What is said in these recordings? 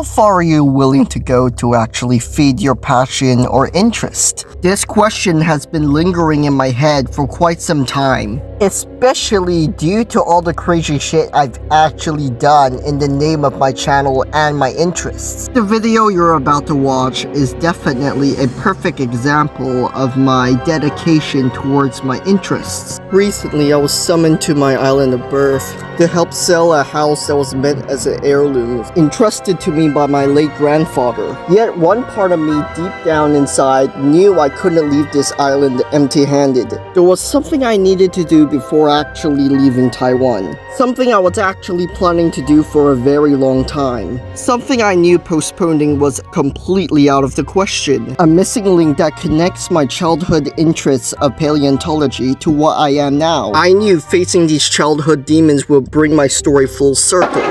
far are you willing to go to actually feed your passion or interest? This question has been lingering in my head for quite some time, especially due to all the crazy shit I've actually done in the name of my channel and my interests. The video you're about to watch is definitely a perfect example of my dedication towards my interests. Recently, I was summoned to my island of birth to help sell a house that was meant as an heirloom, entrusted to me by my late grandfather. Yet one part of me deep down inside knew I couldn't leave this island empty-handed. There was something I needed to do before actually leaving Taiwan. Something I was actually planning to do for a very long time. Something I knew postponing was completely out of the question. A missing link that connects my childhood interests of paleontology to what I am now. I knew facing these childhood demons would bring my story full circle.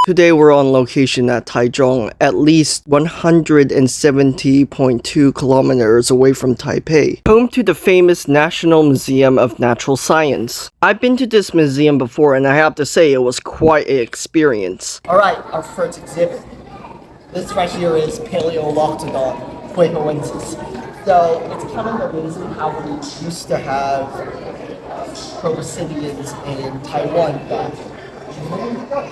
Today we're on location at Taichung, at least 170.2 kilometers away from Taipei, home to the famous National Museum of Natural Science. I've been to this museum before and I have to say it was quite an experience. Alright, our first exhibit. This right here is Paleoloctodon huihoensis. So it's kind of amazing how we used to have proboscideans in Taiwan back.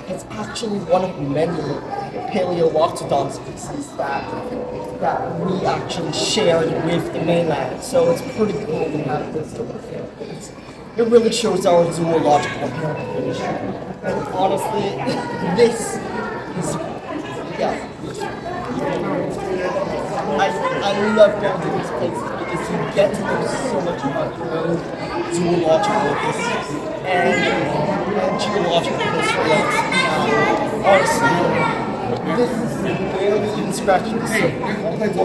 It's actually one of many Paleoloctodon species that we actually shared with the mainland. So it's pretty cool to have this. It really shows our zoological heritage. And honestly, this is, yeah. I love going to these places because you get to know so much about your own zoological history and geological history. Honestly, this is barely even scratching the surface.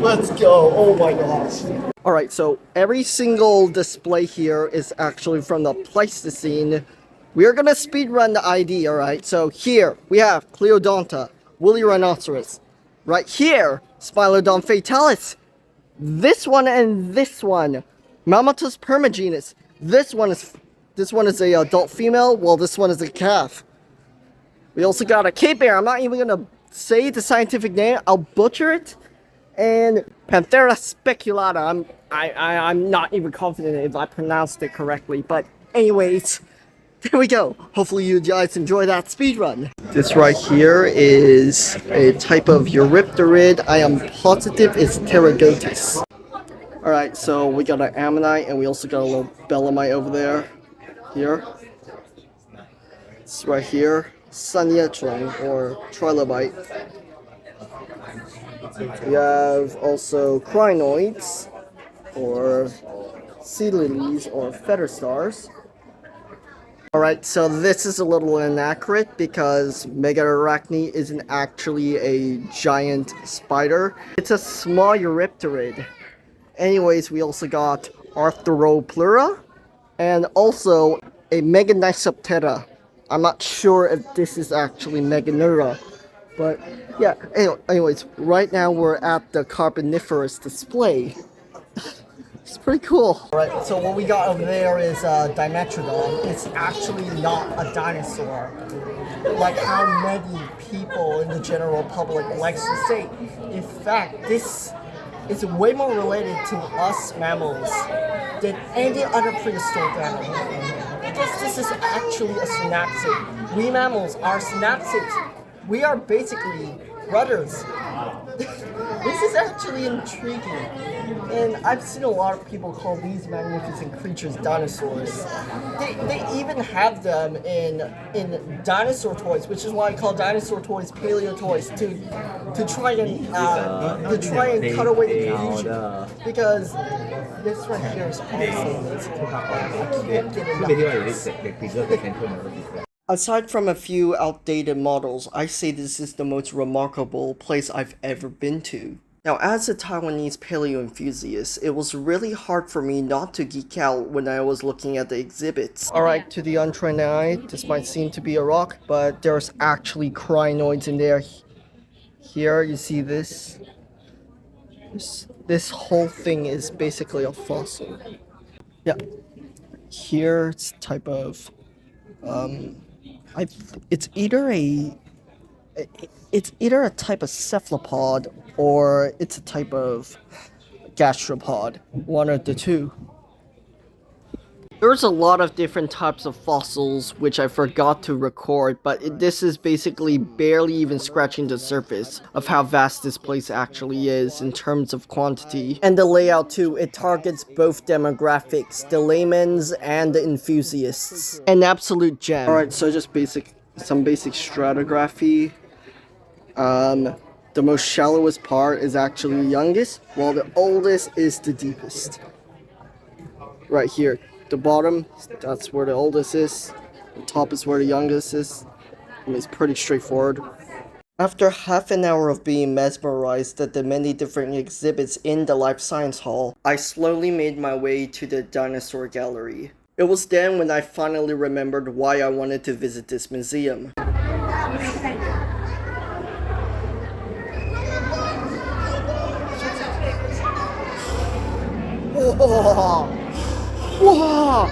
Let's go. Oh my gosh. Alright, so every single display here is actually from the Pleistocene. We're gonna speedrun the ID, alright? So here, we have Cleodonta, woolly rhinoceros. Right here, Spilodon fatalis. This one and this one, Mammatus permagenus. This one is a adult female, while this one is a calf. We also got a Cape Bear. I'm not even gonna say the scientific name, I'll butcher it. And Panthera speculata. I'm not even confident if I pronounced it correctly, but anyways, there we go. Hopefully you guys enjoy that speedrun. This right here is a type of Eurypterid. I am positive it's Pterygotus. Alright, so we got an ammonite and we also got a little belemite over there. Here. It's right here. Sanyechong or trilobite. We have also crinoids or sea lilies or feather stars. Alright, so this is a little inaccurate because Megaarachne isn't actually a giant spider. It's a small Eurypterid. Anyways, we also got Arthropleura and also a Meganysoptera. I'm not sure if this is actually Meganeura, but yeah, anyways, right now we're at the Carboniferous display. It's pretty cool. Alright, so what we got over there is Dimetrodon. It's actually not a dinosaur, like how many people in the general public likes to say. In fact, this is way more related to us mammals than any other prehistoric animal. Because this is actually a synapsid. We mammals are synapsids. We are basically brothers. This is actually intriguing. And I've seen a lot of people call these magnificent creatures dinosaurs. They even have them in dinosaur toys, which is why I call dinosaur toys paleo toys to try and cut away the confusion. Because this right here is honestly amazing. Aside from a few outdated models, I say this is the most remarkable place I've ever been to. Now, as a Taiwanese paleo enthusiast, it was really hard for me not to geek out when I was looking at the exhibits. Alright, to the untrained eye, this might seem to be a rock, but there's actually crinoids in there. Here, you see this? This whole thing is basically a fossil. Yeah. Here, it's a type of... it's either a type of cephalopod or it's a type of gastropod, one of the two. There's a lot of different types of fossils which I forgot to record, but this is basically barely even scratching the surface of how vast this place actually is in terms of quantity. And the layout too, it targets both demographics, the laymen's and the enthusiasts. An absolute gem. Alright, so just some basic stratigraphy. The most shallowest part is actually the youngest, while the oldest is the deepest. Right here. The bottom, that's where the oldest is. The top is where the youngest is. I mean, it's pretty straightforward. After half an hour of being mesmerized at the many different exhibits in the Life Science Hall, I slowly made my way to the dinosaur gallery. It was then when I finally remembered why I wanted to visit this museum. Whoa! Whoa!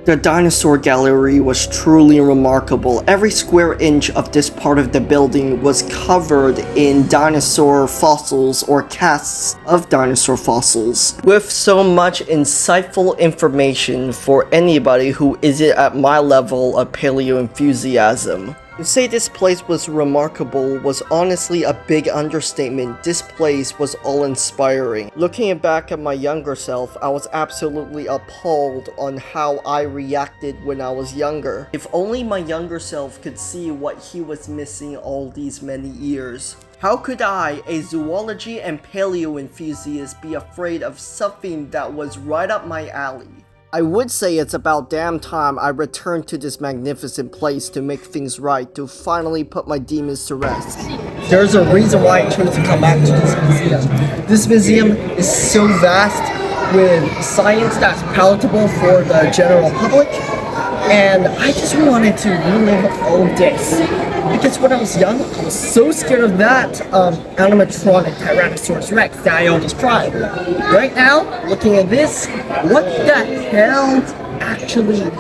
The dinosaur gallery was truly remarkable. Every square inch of this part of the building was covered in dinosaur fossils or casts of dinosaur fossils, with so much insightful information for anybody who isn't at my level of paleo enthusiasm. To say this place was remarkable was honestly a big understatement. This place was awe-inspiring. Looking back at my younger self, I was absolutely appalled on how I reacted when I was younger. If only my younger self could see what he was missing all these many years. How could I, a zoology and paleo enthusiast, be afraid of something that was right up my alley? I would say it's about damn time I returned to this magnificent place to make things right, to finally put my demons to rest. There's a reason why I chose to come back to this museum. This museum is so vast, with science that's palatable for the general public, and I just wanted to relive all of this. Because when I was young, I was so scared of that animatronic Tyrannosaurus Rex that I almost cried. Right now, looking at this, what the hell actually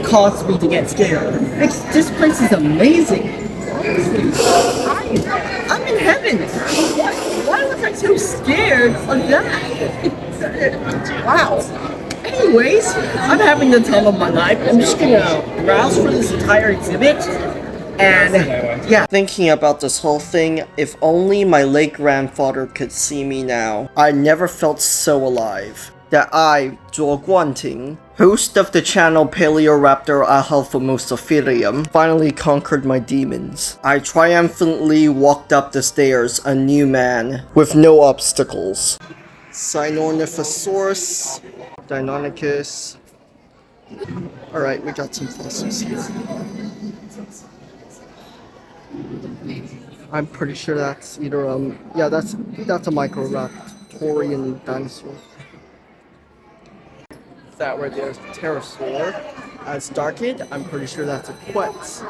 caused me to get scared? This place is amazing. I'm in heaven. Why was I so scared of that? Wow. Anyways, I'm having the time of my life. I'm just gonna browse for this entire exhibit. And yeah, thinking about this whole thing, if only my late grandfather could see me now. I never felt so alive. That I, Zhuo Guanting, host of the channel Paleoraptor Ahalphomosophilium, finally conquered my demons. I triumphantly walked up the stairs a new man, with no obstacles. Sinornithosaurus, Deinonychus. Alright, we got some fossils here. I'm pretty sure that's either yeah, that's a Microraptorian dinosaur. That right there is the pterosaur. As darkened, I'm pretty sure that's a quetz.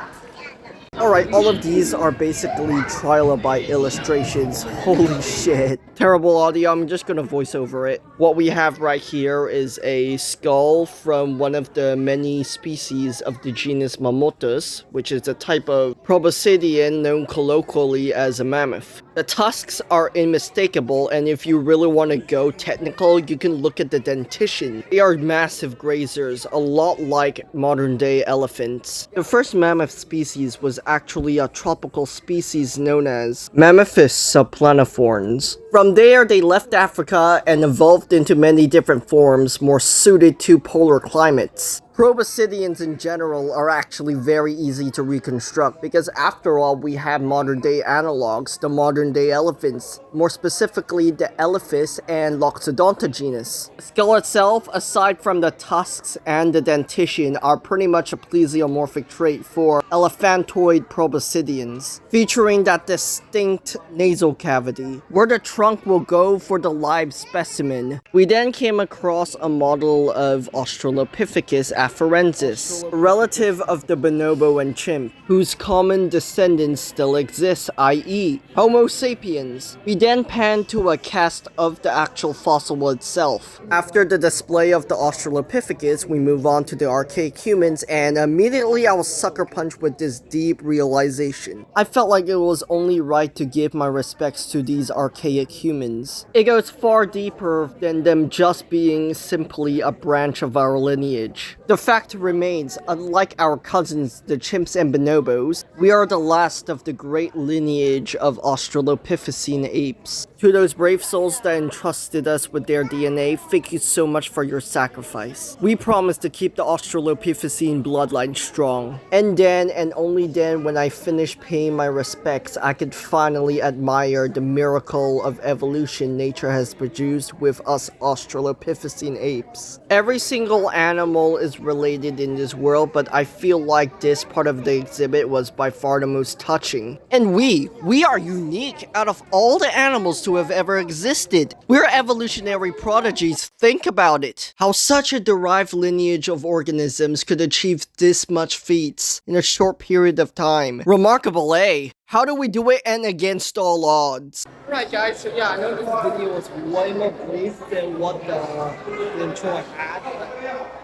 Alright, all of these are basically trilobite illustrations. Holy shit. Terrible audio, I'm just gonna voice over it. What we have right here is a skull from one of the many species of the genus Mammutus, which is a type of proboscidean known colloquially as a mammoth. The tusks are unmistakable, and if you really want to go technical, you can look at the dentition. They are massive grazers, a lot like modern-day elephants. The first mammoth species was actually a tropical species known as Mammaphus subplaniforms. From there, they left Africa and evolved into many different forms more suited to polar climates. Proboscideans in general are actually very easy to reconstruct because after all, we have modern day analogs, the modern day elephants, more specifically the Elephas and Loxodonta genus. The skull itself, aside from the tusks and the dentition, are pretty much a plesiomorphic trait for elephantoid proboscideans, featuring that distinct nasal cavity, where the trunk will go for the live specimen. We then came across a model of Australopithecus afarensis, a relative of the bonobo and chimp, whose common descendants still exist, i.e. Homo sapiens. We then panned to a cast of the actual fossil itself. After the display of the Australopithecus, we move on to the archaic humans, and immediately I was sucker punched with this deep realization. I felt like it was only right to give my respects to these archaic humans. It goes far deeper than them just being simply a branch of our lineage. The fact remains, unlike our cousins, the chimps and bonobos, we are the last of the great lineage of Australopithecine apes. To those brave souls that entrusted us with their DNA, thank you so much for your sacrifice. We promise to keep the Australopithecine bloodline strong. And then, and only then, when I finish paying my respects, I could finally admire the miracle of evolution nature has produced with us Australopithecine apes. Every single animal is related in this world, but I feel like this part of the exhibit was by far the most touching. And we are unique out of all the animals to have ever existed. We're evolutionary prodigies. Think about it. How such a derived lineage of organisms could achieve this much feats in a short period of time. Remarkable, eh? How do we do it and against all odds? Alright guys, so yeah, I know this video was way more brief than what the intro I had.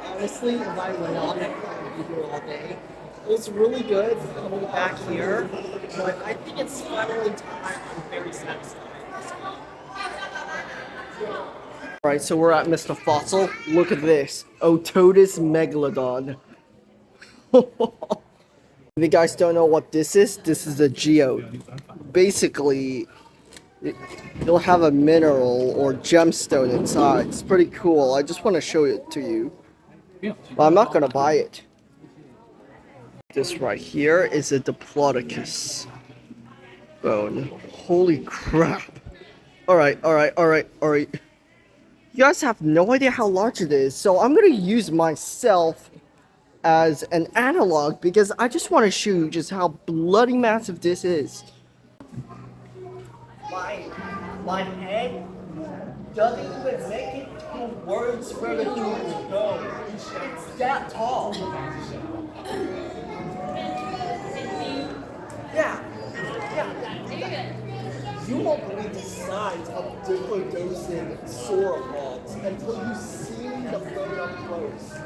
Honestly, if I went on it, I would be here all day. It was really good coming back here, but I think it's finally time. I'm very satisfied. Alright, so we're at Mr. Fossil. Look at this. Otodus megalodon. If you guys don't know what this is a geode. Basically, you'll have a mineral or gemstone inside. It's pretty cool. I just want to show it to you. But I'm not going to buy it. This right here is a Diplodocus bone. Holy crap. Alright. You guys have no idea how large it is, so I'm going to use myself as an analog because I just want to show you just how bloody massive this is. My head doesn't even make it to words where the jewels go. It's that tall. Yeah. You won't believe the size of Diplodocid sauropods until you see the photo up close.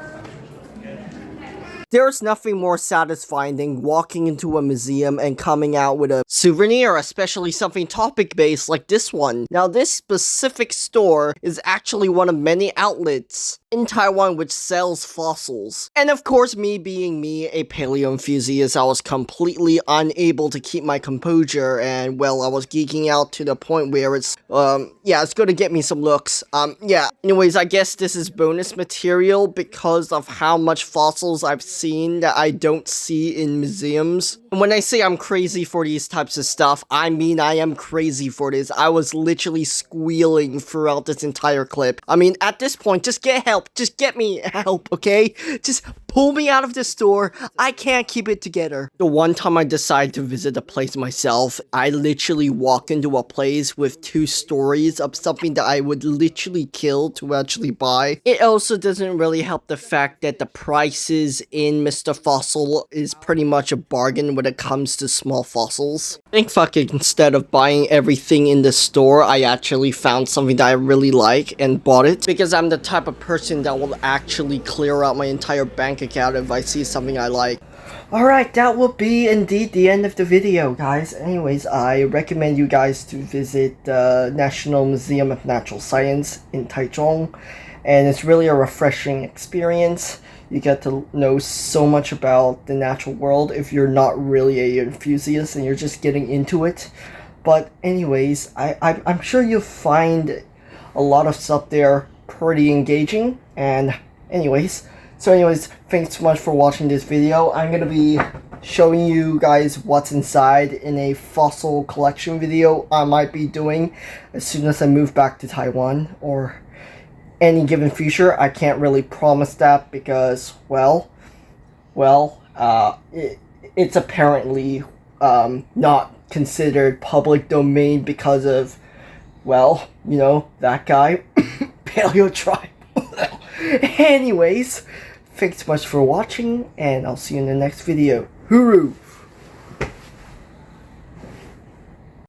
There's nothing more satisfying than walking into a museum and coming out with a souvenir, especially something topic-based like this one. Now, this specific store is actually one of many outlets in Taiwan which sells fossils. And of course, me being me, a paleo enthusiast, I was completely unable to keep my composure, and well, I was geeking out to the point where it's gonna get me some looks. Anyways, I guess this is bonus material because of how much fossils I've seen that I don't see in museums. And when I say I'm crazy for these types of stuff, I mean I am crazy for this. I was literally squealing throughout this entire clip. I mean, at this point, just get help. Just get me help, okay? Just pull me out of the store. I can't keep it together. The one time I decided to visit a place myself, I literally walked into a place with 2 stories of something that I would literally kill to actually buy. It also doesn't really help the fact that the prices in Mr. Fossil is pretty much a bargain when it comes to small fossils. I think fucking instead of buying everything in the store, I actually found something that I really like and bought it because I'm the type of person that will actually clear out my entire bank account if I see something I like. Alright, that will be indeed the end of the video, guys. Anyways, I recommend you guys to visit the National Museum of Natural Science in Taichung, and it's really a refreshing experience. You get to know so much about the natural world if you're not really an enthusiast and you're just getting into it. But anyways, I'm sure you'll find a lot of stuff there pretty engaging. And anyways, thanks so much for watching this video. I'm gonna be showing you guys what's inside in a fossil collection video I might be doing as soon as I move back to Taiwan, or any given future. I can't really promise that because, it's apparently not considered public domain because of, that guy, Paleo Tribe. Anyways, thanks so much for watching, and I'll see you in the next video. Hooroo!